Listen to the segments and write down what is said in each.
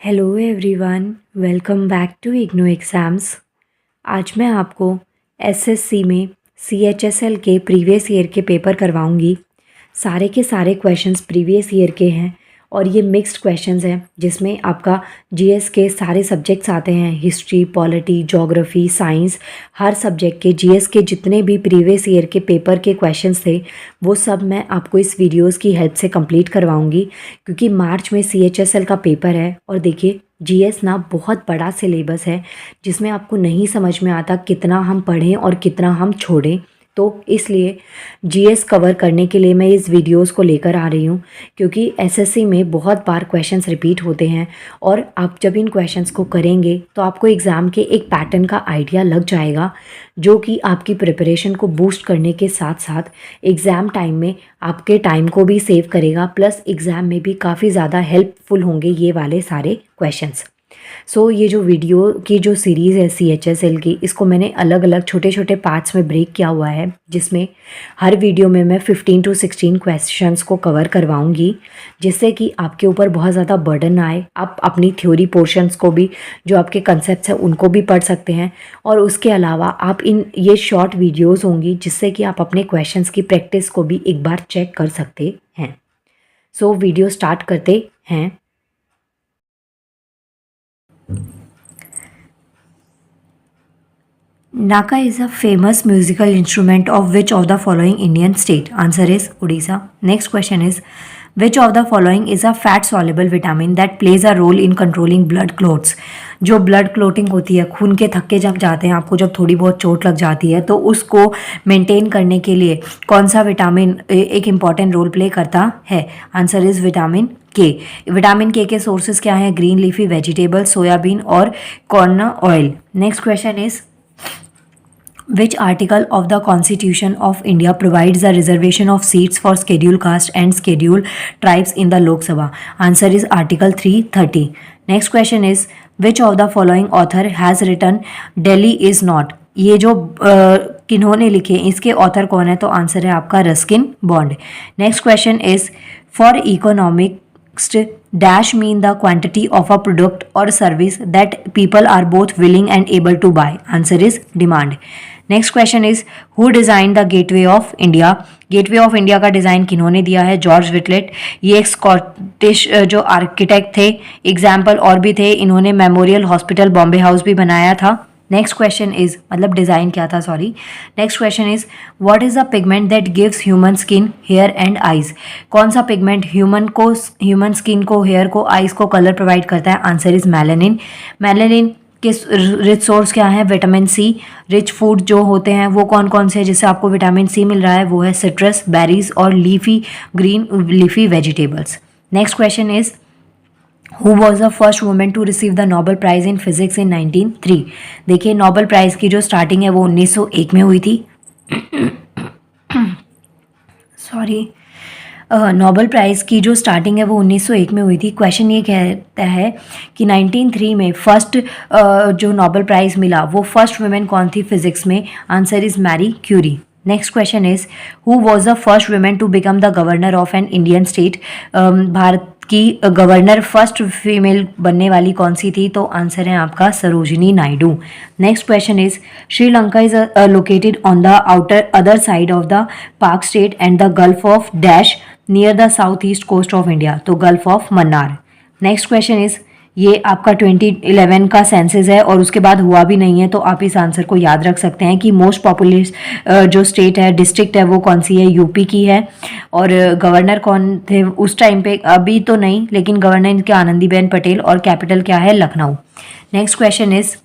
Hello everyone, welcome back to IGNOU exams. आज मैं आपको एसएससी में सीएचएसएल के प्रीवियस ईयर के पेपर करवाऊंगी। सारे के सारे क्वेश्चंस प्रीवियस ईयर के हैं और ये मिक्स्ड क्वेश्चंस हैं जिसमें आपका जीएस के सारे सब्जेक्ट्स आते हैं। हिस्ट्री, पॉलिटी, ज्योग्राफी, साइंस, हर सब्जेक्ट के जीएस के जितने भी प्रीवियस ईयर के पेपर के क्वेश्चंस थे वो सब मैं आपको इस वीडियोस की हेल्प से कंप्लीट करवाऊंगी, क्योंकि मार्च में सीएचएसएल का पेपर है। और देखिए, जीएस ना बहुत बड़ा सिलेबस है जिसमें आपको नहीं समझ में आता कितना हम पढ़ें और कितना हम छोड़ें। तो इसलिए जीएस कवर करने के लिए मैं इस वीडियोस को लेकर आ रही हूँ, क्योंकि एसएससी में बहुत बार क्वेश्चंस रिपीट होते हैं और आप जब इन क्वेश्चंस को करेंगे तो आपको एग्ज़ाम के एक पैटर्न का आइडिया लग जाएगा, जो कि आपकी प्रिपरेशन को बूस्ट करने के साथ साथ एग्ज़ाम टाइम में आपके टाइम को भी सेव करेगा, प्लस एग्ज़ाम में भी काफ़ी ज़्यादा हेल्पफुल होंगे ये वाले सारे क्वेश्चंस। ये जो वीडियो की जो सीरीज़ है सीएचएसएल की, इसको मैंने अलग अलग छोटे छोटे पार्ट्स में ब्रेक किया हुआ है, जिसमें हर वीडियो में मैं 15 to 16 क्वेश्चंस को कवर करवाऊंगी, जिससे कि आपके ऊपर बहुत ज़्यादा बर्डन ना आए। आप अपनी थ्योरी पोर्शंस को भी, जो आपके कंसेप्ट्स हैं, उनको भी पढ़ सकते हैं। और उसके अलावा आप ये शॉर्ट वीडियोज़ होंगी जिससे कि आप अपने क्वेश्चंस की प्रैक्टिस को भी एक बार चेक कर सकते हैं। वीडियो स्टार्ट करते हैं। Naka is a famous musical instrument of which of the following Indian state? Answer is Odisha. Next question is, which of the following is a fat soluble vitamin that plays a role in controlling blood clots? जो blood clotting होती है, खून के थक्के जम जाते हैं, आपको जब थोड़ी बहुत चोट लग जाती है, तो उसको मेंटेन करने के लिए कौन सा विटामिन एक इम्पॉर्टेंट रोल प्ले करता है? आंसर इज विटामिन के। विटामिन के सोर्सेज क्या हैं? ग्रीन लीफी वेजिटेबल, सोयाबीन और corn oil. Next question is, which article of the Constitution of India provides the reservation of seats for scheduled caste and scheduled tribes in the Lok Sabha? Answer is Article 330. Next question is, which of the following author has written Delhi is not? ये जो किन्होंने लिखे, इसके author कौन है? तो answer है आपका Ruskin bond. Next question is, for economics dash mean the quantity of a product or service that people are both willing and able to buy. Answer is demand. Next question is, who design the gateway of India? Gateway of India का design किन्होंने दिया है? George विटलेट। ये एक Scottish जो architect थे। Example और भी थे, इन्होंने मेमोरियल हॉस्पिटल, बॉम्बे हाउस भी बनाया था। नेक्स्ट क्वेश्चन इज, मतलब डिज़ाइन क्या था, sorry. Next question is, what is the pigment that gives human skin, hair and eyes? कौन सा पिगमेंट ह्यूमन स्किन को, हेयर को, आइज को कलर प्रोवाइड करता है? Answer is melanin. मेलानिन के रिच सोर्स क्या है? Vitamin C. रिच फूड जो होते हैं वो कौन कौन से हैं जिससे आपको विटामिन सी मिल रहा है? वो है सिट्रस, बेरीज और green leafy vegetables. Next question is, who was the first women to receive the Nobel prize in physics in 1903? देखिए, नोबेल प्राइज की जो स्टार्टिंग है वो 1901 में हुई थी। सॉरी, नोबेल प्राइज़ की जो स्टार्टिंग है वो 1901 में हुई थी। क्वेश्चन ये कहता है कि 1903 में फर्स्ट जो नोबेल प्राइज़ मिला वो फर्स्ट वुमेन कौन थी फिजिक्स में? Answer is Marie Curie. Next question is, who was the first women to become the governor of an Indian state? Bharat की गवर्नर फर्स्ट फीमेल बनने वाली कौन सी थी? तो आंसर है आपका Sarojini Naidu. Next question is, Sri Lanka is located on the outer other side of the Palk strait and the gulf of dash near the south east coast of India? तो gulf of Mannar. Next question is, ये आपका 2011 का census है और उसके बाद हुआ भी नहीं है, तो आप इस आंसर को याद रख सकते हैं कि मोस्ट पॉपुलस जो स्टेट है, डिस्ट्रिक्ट है, वो कौन सी है? यूपी की है। और गवर्नर कौन थे उस टाइम पे? अभी तो नहीं, लेकिन गवर्नर इनके आनंदीबेन पटेल, और कैपिटल क्या है? Lucknow. Next question is,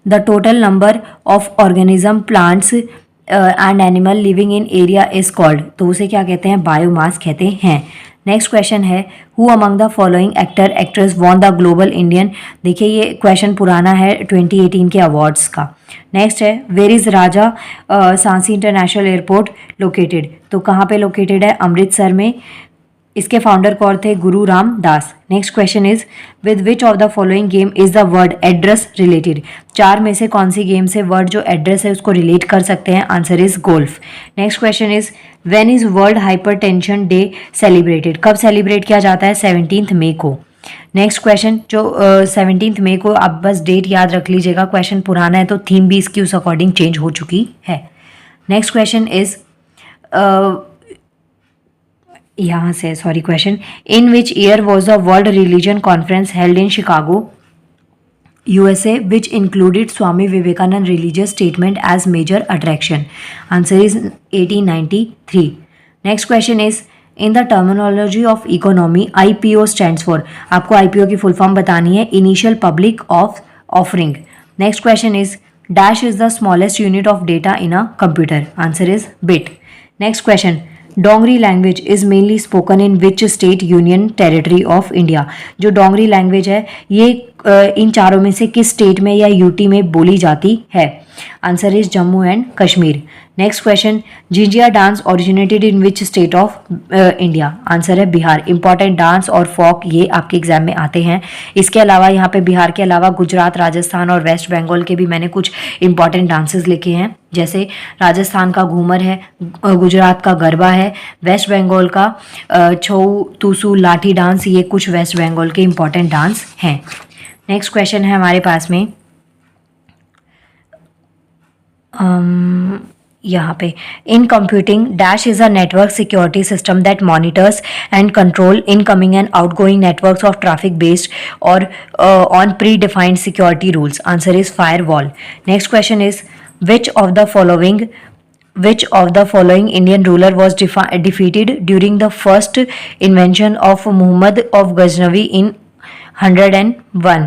the total number of organism, plants and animal living in area is called? तो उसे क्या कहते हैं? बायोमास कहते हैं। नेक्स्ट क्वेश्चन है, who among the following actor actress won the global Indian? देखिए, ये क्वेश्चन पुराना है, 2018 के अवार्ड्स का। नेक्स्ट है, where is Raja Sansi international airport located? तो कहाँ पे लोकेटेड है? अमृतसर में। इसके फाउंडर कौन थे? गुरु Ramdas. Next question is with which of the following game is the word address related? चार में से कौन सी गेम से वर्ड जो एड्रेस है उसको रिलेट कर सकते हैं? Answer is golf. Next question is when is world hypertension day celebrated? कब सेलिब्रेट किया जाता है? 17 मई को। नेक्स्ट क्वेश्चन जो 17 मई को, आप बस डेट याद रख लीजिएगा, क्वेश्चन पुराना है तो थीम भी इसकी उस अकॉर्डिंग चेंज हो चुकी है। नेक्स्ट क्वेश्चन इज यहाँ से sorry question, in which year was the world religion conference held in Chicago USA, which included Swami Vivekanand religious statement as major attraction? Answer is 1893. Next question is in the terminology of economy, IPO stands for? आपको IPO की full form बतानी है, Initial Public of Offering. Next question is dash is the smallest unit of data in a computer? Answer is bit. Next question, Dogri language is mainly spoken in which state union territory of India? जो Dogri language है ये इन चारों में से किस state में या UT में बोली जाती है? Answer is Jammu and Kashmir. Next question, jhijhiya dance originated in which state of India? Answer है बिहार। इंपॉर्टेंट डांस और फोक ये आपके एग्जाम में आते हैं। इसके अलावा यहाँ पे बिहार के अलावा गुजरात, राजस्थान और वेस्ट बंगाल के भी मैंने कुछ इंपॉर्टेंट डांसेस लिखे हैं, जैसे राजस्थान का घूमर है, गुजरात का गरबा है, वेस्ट बंगाल का छऊ तुसु लाठी डांस, ये कुछ वेस्ट बंगाल के इंपॉर्टेंट डांस हैं। नेक्स्ट क्वेश्चन है हमारे पास में यहाँ पे, in computing dash is a network security system that monitors and control incoming and outgoing networks of traffic based और on predefined security rules? Answer is firewall. Next question is which of the following Indian ruler was defeated during the first invention of Muhammad of Ghaznavi in 101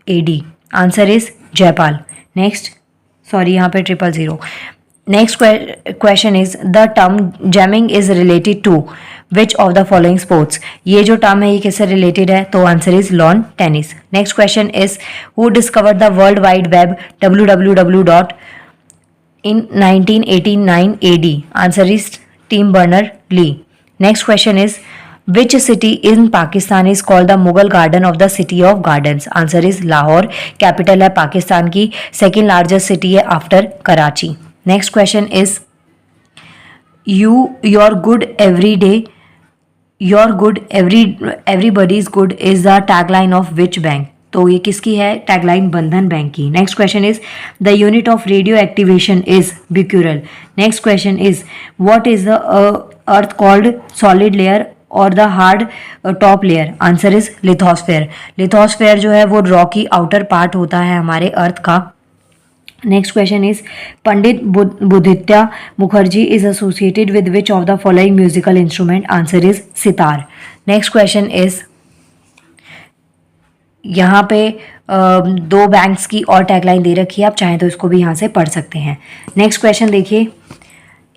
AD? Answer is Jaipal. Next, sorry यहाँ पे 000. Next question is the term jamming is related to which of the following sports? ये जो term है ये किससे related है? तो answer is lawn tennis. Next question is who discovered the world wide web www. in 1989 AD? Answer is Tim Berners-Lee. Next question is which city in Pakistan is called the Mughal Garden of the City of Gardens? Answer is Lahore. Capital है पाकिस्तान की, second largest city है after Karachi. Next question is your good every day your good everybody is good is the tagline of which bank? तो ये किसकी है? Tagline Bandhan bank की। Next question is the unit of radio activation is becquerel. Next question is what is the earth called solid layer और the hard top layer? Answer is lithosphere. Lithosphere जो है वो Rocky outer part होता है हमारे earth का। Next question is Pandit Buddhaditya Mukherjee is associated with which of the following musical instrument? Answer is sitar. Next question is यहाँ पे दो बैंक्स की और टैगलाइन दे रखी है, आप चाहें तो इसको भी यहाँ से पढ़ सकते हैं। नेक्स्ट क्वेश्चन देखिए,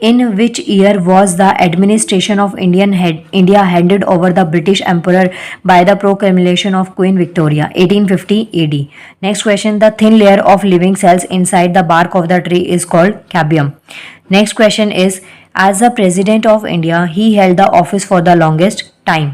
in which year was the administration of India handed over the British emperor by the proclamation of Queen Victoria? 1850 AD। Next question, the thin layer of living cells inside the bark of the tree is called cambium. Next question is as the president of India he held the office for the longest time?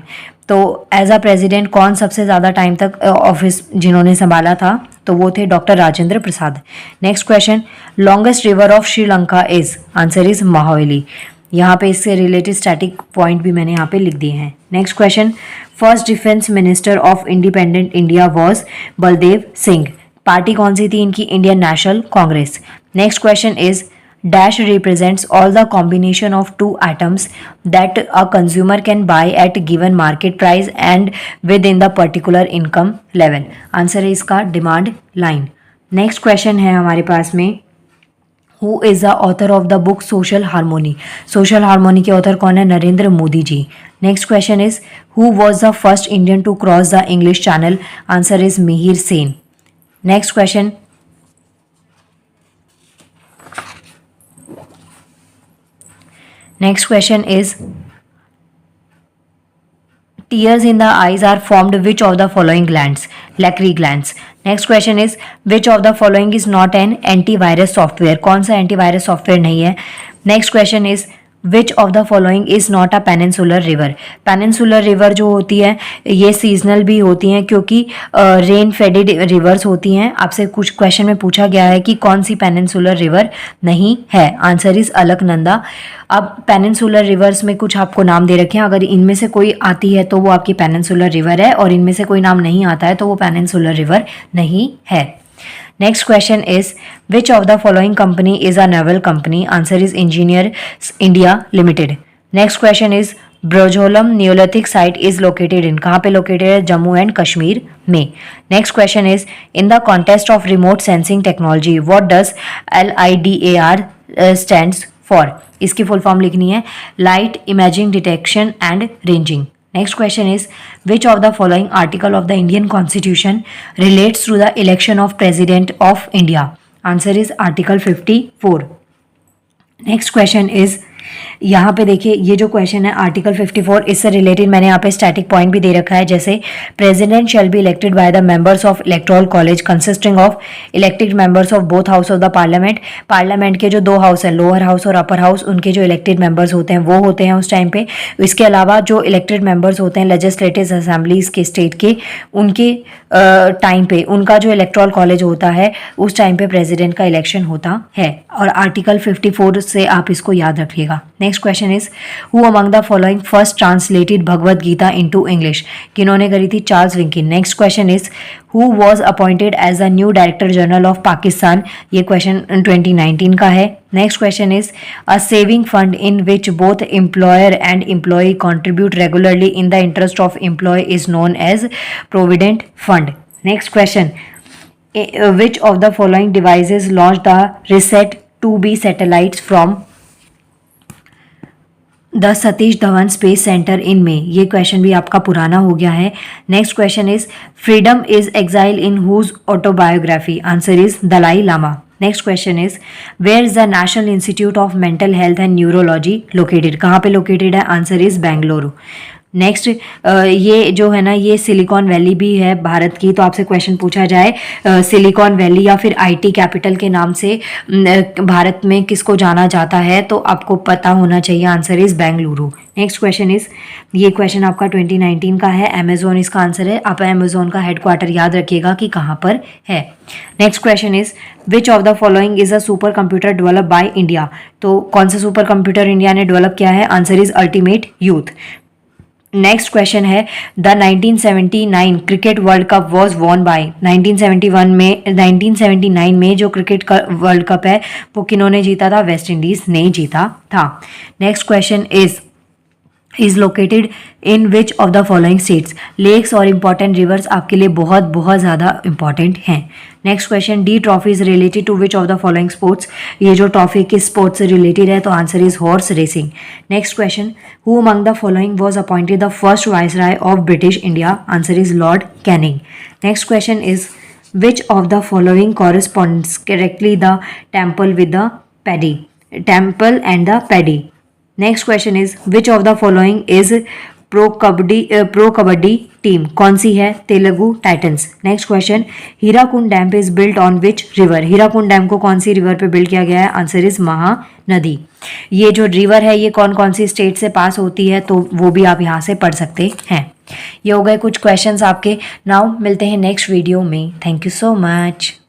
तो as a president कौन सबसे ज़्यादा time तक office जिन्होंने संभाला था? तो वो थे doctor Rajendra Prasad. Next question, longest river of Sri Lanka is? Answer is Mahaweli. यहाँ पे इससे रिलेटेड स्टैटिक पॉइंट भी मैंने यहाँ पे लिख दिए हैं। Next question, first defence minister of independent India was Baldev Singh. Party कौन सी थी इनकी? Indian national Congress. Next question is dash represents all the combination of two atoms that a consumer can buy at given market price and within the particular income level? Answer है इसका demand line. Next question है हमारे पास में, who is the author of the book social harmony? Social harmony के author कौन है? Narendra Modi ji. Next question is who was the first Indian to cross the English channel? Answer is Mihir Sen. Next question, next question is tears in the eyes are formed which of the following glands? Lacrimal glands. Next question is which of the following is not an antivirus software? कौन सा antivirus software नहीं है? Next question is which of the following is not a peninsular river. Peninsular river जो होती है ये seasonal भी होती हैं क्योंकि रेन फेडेड रिवर्स होती हैं। आपसे कुछ क्वेश्चन में पूछा गया है कि कौन सी पेनिनसुलर रिवर नहीं है, आंसर इज अलकनंदा। अब पेनिनसुलर रिवर्स में कुछ आपको नाम दे रखे हैं, अगर इनमें से कोई आती है तो वो आपकी पेनिनसुलर रिवर है और इनमें से कोई नाम नहीं आता है तो वो पेनिनसुलर रिवर नहीं है। Next question is which of the following company is a naval company? Answer is Engineers India Limited. Next question is Brojolam Neolithic site is located in, कहाँ पे located है? जम्मू एंड कश्मीर में। Next question is in the context of remote sensing technology what does LIDAR stands for? इसकी full form लिखनी है light imaging detection and ranging. Next question is which of the following article of the Indian Constitution relates to the election of President of India? Answer is Article 54. Next question is यहाँ पे देखिए ये जो question है article 54 इससे related मैंने यहाँ पे स्टैटिक पॉइंट भी दे रखा है, जैसे president shall be elected by the members of electoral college consisting of elected members of both house of the parliament. Parliament के जो दो हाउस हैं लोअर हाउस और अपर हाउस उनके जो इलेक्टेड मेंबर्स होते हैं वो होते हैं उस टाइम पे। इसके अलावा जो इलेक्टेड मेंबर्स होते हैं लेजिस्लेटिव असेंबलीज के स्टेट के उनके टाइम पे उनका जो इलेक्टोरल कॉलेज होता है उस टाइम पे प्रेसिडेंट का इलेक्शन होता है और आर्टिकल 54 से आप इसको याद रखिएगा। Next question is who among the following first translated Bhagavad Gita into English? किन्होंने करी थी? Charles Wilkins. Next question is who was appointed as the new director general of Pakistan? ये क्वेश्चन 2019 का है। Next question is a saving fund in which both employer and employee contribute regularly in the interest of employee is known as provident fund. Next question which of the following devices launched the RISAT 2B satellites from the Satish Dhawan space centre in में? ये question भी आपका पुराना हो गया है। Next question is freedom is exile in whose autobiography? Answer is Dalai Lama. Next question is where is the national institute of mental health and neurology located? कहाँ पे लोकेटेड है? Answer is Bengaluru. नेक्स्ट ये जो है ना ये सिलिकॉन वैली भी है भारत की, तो आपसे क्वेश्चन पूछा जाए सिलिकॉन वैली या फिर आईटी कैपिटल के नाम से भारत में किसको जाना जाता है तो आपको पता होना चाहिए, answer is Bengaluru. Next question is ये क्वेश्चन आपका 2019 का है, अमेजोन इसका आंसर है। आप अमेजोन का हेडक्वार्टर याद रखिएगा कि कहाँ पर है। Next question is which of the following is a super computer develop by India? तो कौन सा सुपर कंप्यूटर इंडिया ने डेवलप किया है? Answer is ultimate youth. Next question है the 1979 cricket world cup was won by? 1979 में जो cricket का वर्ल्ड कप है वो किन्होंने जीता था? वेस्ट इंडीज ने जीता था। Next question is located in which of the following states? Lakes और इंपॉर्टेंट रिवर्स आपके लिए बहुत बहुत ज़्यादा इंपॉर्टेंट हैं। Next question the trophy is related to which of the following sports? ये जो ट्रॉफी किस स्पोर्ट्स से रिलेटेड है तो answer is horse racing. Next question who among the following was appointed the first viceroy of British India? Answer is Lord Canning. Next question is which of the following corresponds correctly the temple with the paddy? Temple and the paddy. Next question is which of the following is pro kabaddi team? कौन सी है? Telugu Titans. Next question Hirakud dam is built on which river? Hirakud dam को कौन सी river पे build किया गया है? Answer is Mahanadi. ये जो रिवर है ये कौन कौन सी स्टेट से पास होती है तो वो भी आप यहाँ से पढ़ सकते हैं। ये हो गए कुछ क्वेश्चंस आपके। नाउ मिलते हैं नेक्स्ट वीडियो में। Thank you so much.